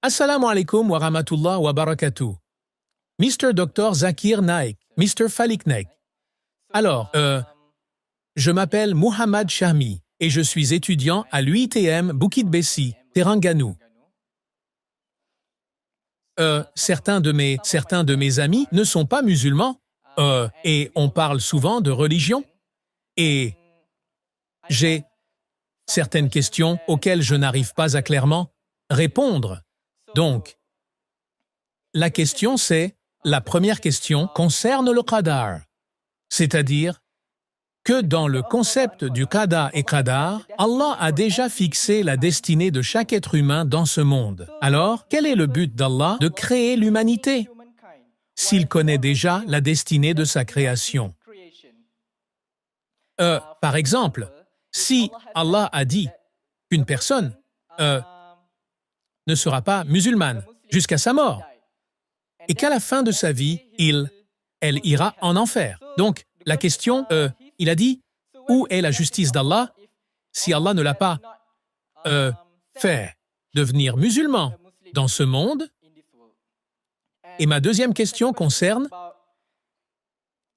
Assalamu alaikum wa rahmatullah wa barakatuh. Mr. Dr. Zakir Naik, Mr. Falik Naik. Alors, je m'appelle Muhammad Shahmi et je suis étudiant à l'UITM Bukit Bessi, Terengganu. Certains de mes amis ne sont pas musulmans, et on parle souvent de religion. Et j'ai certaines questions auxquelles je n'arrive pas à clairement répondre. Donc, la première question concerne le qadar, c'est-à-dire que dans le concept du qada et qadar, Allah a déjà fixé la destinée de chaque être humain dans ce monde. Alors, quel est le but d'Allah de créer l'humanité s'il connaît déjà la destinée de sa création? Par exemple, si Allah a dit qu'une personne ne sera pas musulmane jusqu'à sa mort et qu'à la fin de sa vie, elle ira en enfer. Donc, la question, il a dit, où est la justice d'Allah si Allah ne l'a pas fait devenir musulman dans ce monde? Et ma deuxième question concerne,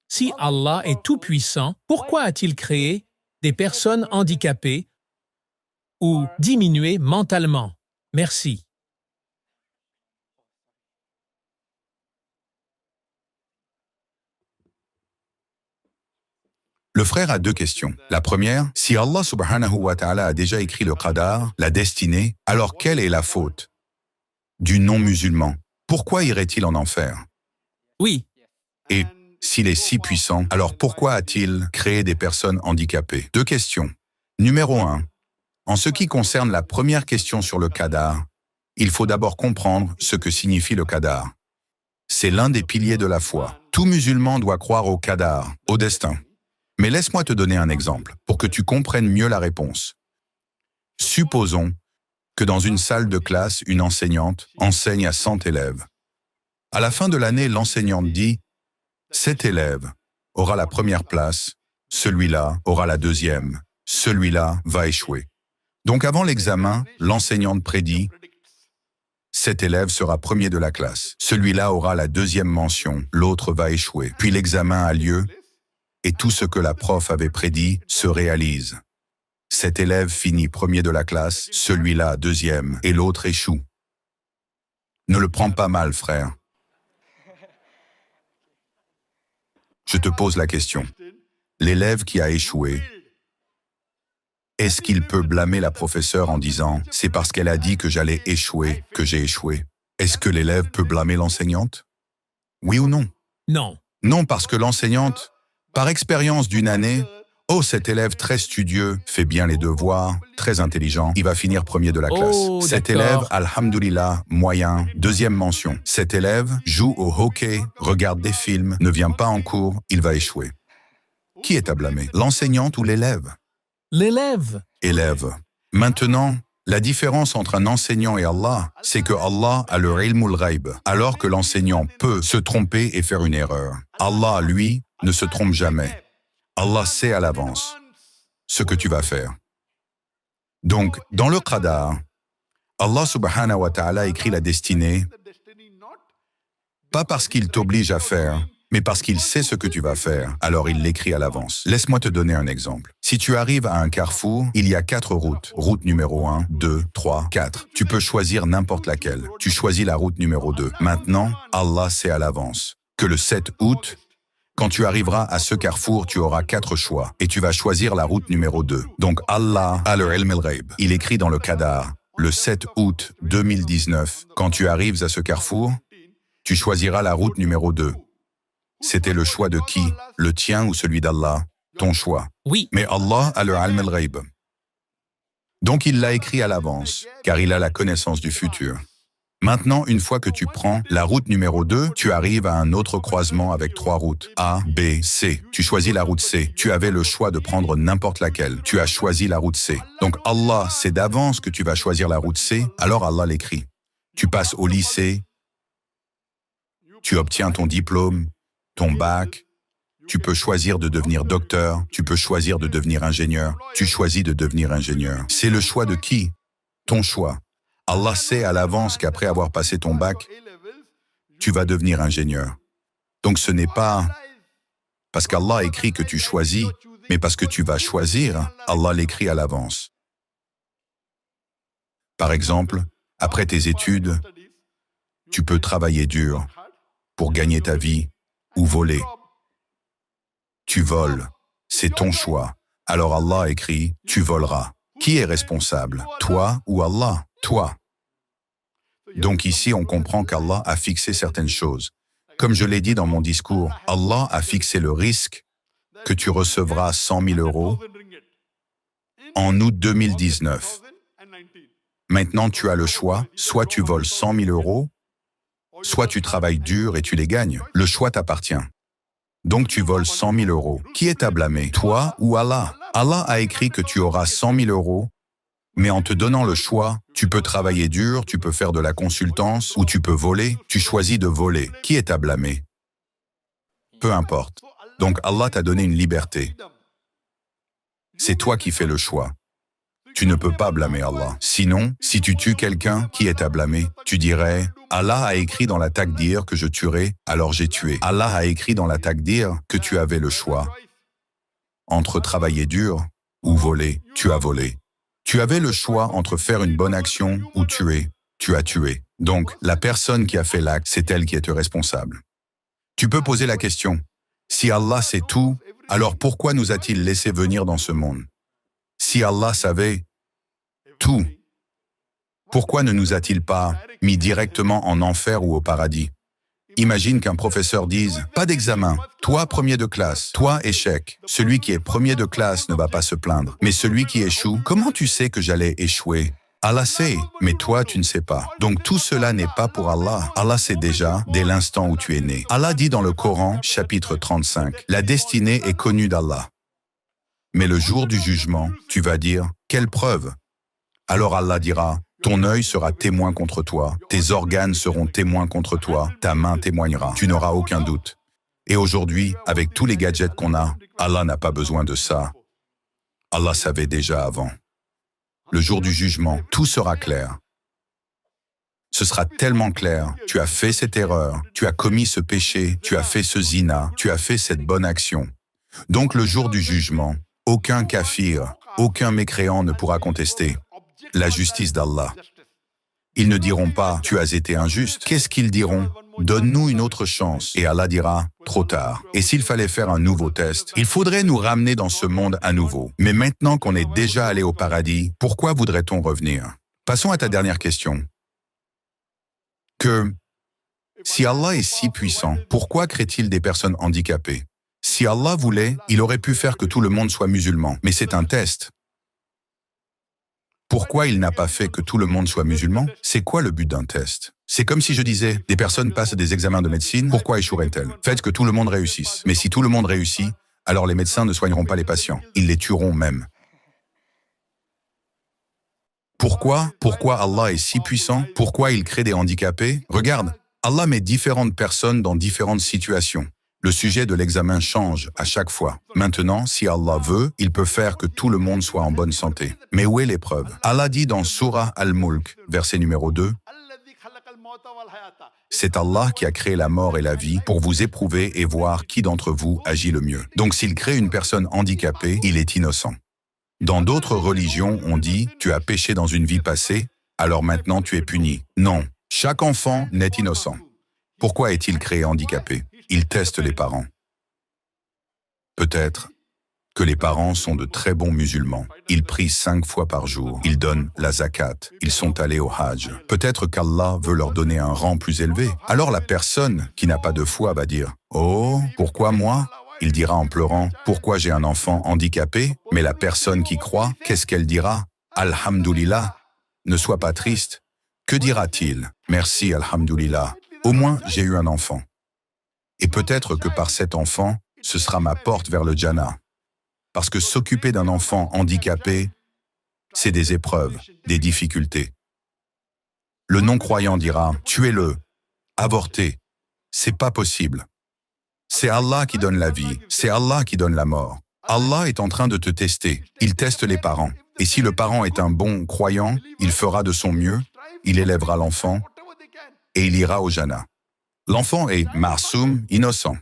si Allah est tout-puissant, pourquoi a-t-il créé des personnes handicapées ou diminuées mentalement? Merci. Le frère a deux questions. La première, si Allah subhanahu wa ta'ala a déjà écrit le qadar, la destinée, alors quelle est la faute du non-musulman? Pourquoi irait-il en enfer? Oui, Et s'il est si puissant, alors pourquoi a-t-il créé des personnes handicapées? Deux questions. Numéro 1. En ce qui concerne la première question sur le qadar, il faut d'abord comprendre ce que signifie le qadar. C'est l'un des piliers de la foi. Tout musulman doit croire au qadar, au destin. Mais laisse-moi te donner un exemple pour que tu comprennes mieux la réponse. Supposons que dans une salle de classe, une enseignante enseigne à 100 élèves. À la fin de l'année, l'enseignante dit « Cet élève aura la première place, celui-là aura la deuxième, celui-là va échouer. » Donc avant l'examen, l'enseignante prédit « Cet élève sera premier de la classe, celui-là aura la deuxième mention, l'autre va échouer. » Puis l'examen a lieu et tout ce que la prof avait prédit se réalise. Cet élève finit premier de la classe, celui-là deuxième, et l'autre échoue. Ne le prends pas mal, frère. Je te pose la question. L'élève qui a échoué, est-ce qu'il peut blâmer la professeure en disant « C'est parce qu'elle a dit que j'allais échouer que j'ai échoué ». Est-ce que l'élève peut blâmer l'enseignante? Oui ou non? non. Non, parce que l'enseignante, par expérience d'une année, « Oh, cet élève très studieux, fait bien les devoirs, très intelligent, il va finir premier de la classe. Cet élève, alhamdoulilah, moyen, deuxième mention. Cet élève joue au hockey, regarde des films, ne vient pas en cours, il va échouer. » Qui est à blâmer? L'enseignante ou l'élève? L'élève. Élève. Maintenant, la différence entre un enseignant et Allah, c'est que Allah a le ilmul ghaib, alors que l'enseignant peut se tromper et faire une erreur. Allah, lui, ne se trompe jamais. Allah sait à l'avance ce que tu vas faire. Donc, dans le qadar, Allah subhanahu wa ta'ala écrit la destinée, pas parce qu'il t'oblige à faire, mais parce qu'il sait ce que tu vas faire, alors il l'écrit à l'avance. Laisse-moi te donner un exemple. Si tu arrives à un carrefour, il y a 4 routes. Route numéro 1, 2, 3, 4. Tu peux choisir n'importe laquelle. Tu choisis la route numéro 2. Maintenant, Allah sait à l'avance que le 7 août, quand tu arriveras à ce carrefour, tu auras 4 choix et tu vas choisir la route numéro 2. Donc Allah a le ilm al-ghaib. Il écrit dans le qadar, le 7 août 2019, quand tu arrives à ce carrefour, tu choisiras la route numéro 2. C'était le choix de qui? Le tien ou celui d'Allah? Ton choix. Oui. Mais Allah a le ilm al-ghaib. Donc il l'a écrit à l'avance, car il a la connaissance du futur. Maintenant, une fois que tu prends la route numéro 2, tu arrives à un autre croisement avec 3 routes, A, B, C. Tu choisis la route C. Tu avais le choix de prendre n'importe laquelle. Tu as choisi la route C. Donc Allah sait d'avance que tu vas choisir la route C, alors Allah l'écrit. Tu passes au lycée, tu obtiens ton diplôme, ton bac, tu peux choisir de devenir docteur, tu peux choisir de devenir ingénieur, tu choisis de devenir ingénieur. C'est le choix de qui? Ton choix. Allah sait à l'avance qu'après avoir passé ton bac, tu vas devenir ingénieur. Donc ce n'est pas parce qu'Allah écrit que tu choisis, mais parce que tu vas choisir, Allah l'écrit à l'avance. Par exemple, après tes études, tu peux travailler dur pour gagner ta vie ou voler. Tu voles, c'est ton choix. Alors Allah écrit, tu voleras. Qui est responsable, toi ou Allah? Toi. Donc ici, on comprend qu'Allah a fixé certaines choses. Comme je l'ai dit dans mon discours, Allah a fixé le risque que tu recevras 100 000 euros en août 2019. Maintenant, tu as le choix, soit tu voles 100 000 euros, soit tu travailles dur et tu les gagnes. Le choix t'appartient. Donc tu voles 100 000 euros. Qui est à blâmer, toi ou Allah? Allah a écrit que tu auras 100 000 euros, mais en te donnant le choix, tu peux travailler dur, tu peux faire de la consultance ou tu peux voler, tu choisis de voler. Qui est à blâmer? Peu importe. Donc Allah t'a donné une liberté. C'est toi qui fais le choix. Tu ne peux pas blâmer Allah. Sinon, si tu tues quelqu'un, qui est à blâmer? Tu dirais, Allah a écrit dans la Takdir que je tuerai, alors j'ai tué. Allah a écrit dans la Takdir que tu avais le choix entre travailler dur ou voler. Tu as volé. Tu avais le choix entre faire une bonne action ou tuer. Tu as tué. Donc, la personne qui a fait l'acte, c'est elle qui est responsable. Tu peux poser la question, si Allah sait tout, alors pourquoi nous a-t-il laissé venir dans ce monde? Si Allah savait tout, pourquoi ne nous a-t-il pas mis directement en enfer ou au paradis? Imagine qu'un professeur dise « Pas d'examen, toi premier de classe, toi échec. Celui qui est premier de classe ne va pas se plaindre. Mais celui qui échoue, comment tu sais que j'allais échouer? Allah sait, mais toi tu ne sais pas. Donc tout cela n'est pas pour Allah. Allah sait déjà dès l'instant où tu es né. Allah dit dans le Coran, chapitre 35, « La destinée est connue d'Allah. » Mais le jour du jugement, tu vas dire « Quelle preuve ?» Alors Allah dira « Ton œil sera témoin contre toi, tes organes seront témoins contre toi, ta main témoignera, tu n'auras aucun doute. » Et aujourd'hui, avec tous les gadgets qu'on a, Allah n'a pas besoin de ça. Allah savait déjà avant. Le jour du jugement, tout sera clair. Ce sera tellement clair. Tu as fait cette erreur, tu as commis ce péché, tu as fait ce zina, tu as fait cette bonne action. Donc le jour du jugement, aucun kafir, aucun mécréant ne pourra contester la justice d'Allah. Ils ne diront pas « tu as été injuste ». Qu'est-ce qu'ils diront? « Donne-nous une autre chance ». Et Allah dira « trop tard ». Et s'il fallait faire un nouveau test, il faudrait nous ramener dans ce monde à nouveau. Mais maintenant qu'on est déjà allé au paradis, pourquoi voudrait-on revenir? Passons à ta dernière question. Si Allah est si puissant, pourquoi crée-t-il des personnes handicapées? Si Allah voulait, il aurait pu faire que tout le monde soit musulman. Mais c'est un test. Pourquoi il n'a pas fait que tout le monde soit musulman? C'est quoi le but d'un test? C'est comme si je disais, des personnes passent des examens de médecine, pourquoi échoueraient-elles? Faites que tout le monde réussisse. Mais si tout le monde réussit, alors les médecins ne soigneront pas les patients. Ils les tueront même. Pourquoi Allah est si puissant? Pourquoi il crée des handicapés? Regarde, Allah met différentes personnes dans différentes situations. Le sujet de l'examen change à chaque fois. Maintenant, si Allah veut, il peut faire que tout le monde soit en bonne santé. Mais où est l'épreuve? Allah dit dans Surah Al-Mulk, verset numéro 2, « C'est Allah qui a créé la mort et la vie pour vous éprouver et voir qui d'entre vous agit le mieux. » Donc s'il crée une personne handicapée, il est innocent. Dans d'autres religions, on dit « Tu as péché dans une vie passée, alors maintenant tu es puni. » Non, chaque enfant n'est innocent. Pourquoi est-il créé handicapé? Il teste les parents. Peut-être que les parents sont de très bons musulmans. Ils prient 5 fois par jour. Ils donnent la zakat. Ils sont allés au hajj. Peut-être qu'Allah veut leur donner un rang plus élevé. Alors la personne qui n'a pas de foi va dire « Oh, pourquoi moi ?» Il dira en pleurant « Pourquoi j'ai un enfant handicapé ?» Mais la personne qui croit, qu'est-ce qu'elle dira? « Alhamdulillah, ne sois pas triste. » Que dira-t-il? « Merci, Alhamdulillah. Au moins, j'ai eu un enfant. » Et peut-être que par cet enfant, ce sera ma porte vers le Jannah. Parce que s'occuper d'un enfant handicapé, c'est des épreuves, des difficultés. Le non-croyant dira « Tuez-le, avortez, c'est pas possible. » C'est Allah qui donne la vie, c'est Allah qui donne la mort. Allah est en train de te tester, il teste les parents. Et si le parent est un bon croyant, il fera de son mieux. il élèvera l'enfant et il ira au Jannah. L'enfant est ma'soum, innocent.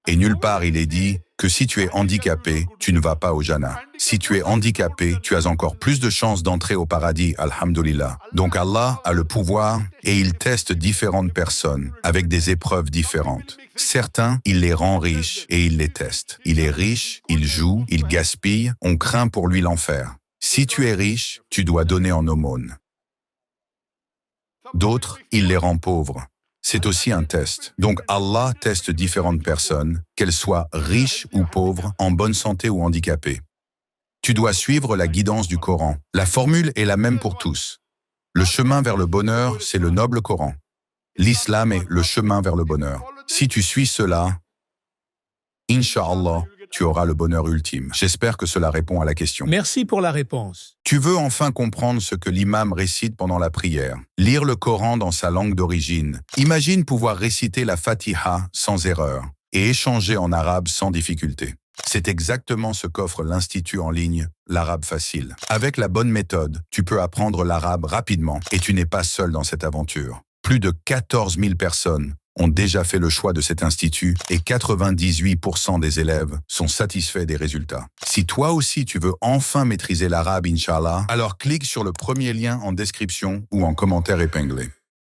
Et nulle part il est dit que si tu es handicapé, tu ne vas pas au Jannah. Si tu es handicapé, tu as encore plus de chances d'entrer au paradis, alhamdulillah. Donc Allah a le pouvoir et il teste différentes personnes avec des épreuves différentes. Certains, il les rend riches et il les teste. Il est riche, il joue, il gaspille, on craint pour lui l'enfer. Si tu es riche, tu dois donner en aumône. D'autres, il les rend pauvres. C'est aussi un test. Donc Allah teste différentes personnes, qu'elles soient riches ou pauvres, en bonne santé ou handicapées. Tu dois suivre la guidance du Coran. La formule est la même pour tous. Le chemin vers le bonheur, c'est le noble Coran. L'islam est le chemin vers le bonheur. Si tu suis cela, Inch'Allah, tu auras le bonheur ultime. J'espère que cela répond à la question. Merci pour la réponse. Tu veux enfin comprendre ce que l'imam récite pendant la prière. Lire le Coran dans sa langue d'origine. Imagine pouvoir réciter la Fatiha sans erreur et échanger en arabe sans difficulté. C'est exactement ce qu'offre l'Institut en ligne, l'arabe facile. Avec la bonne méthode, tu peux apprendre l'arabe rapidement et tu n'es pas seul dans cette aventure. Plus de 14 000 personnes ont déjà fait le choix de cet institut et 98% des élèves sont satisfaits des résultats. Si toi aussi tu veux enfin maîtriser l'arabe, Inch'Allah, alors clique sur le premier lien en description ou en commentaire épinglé.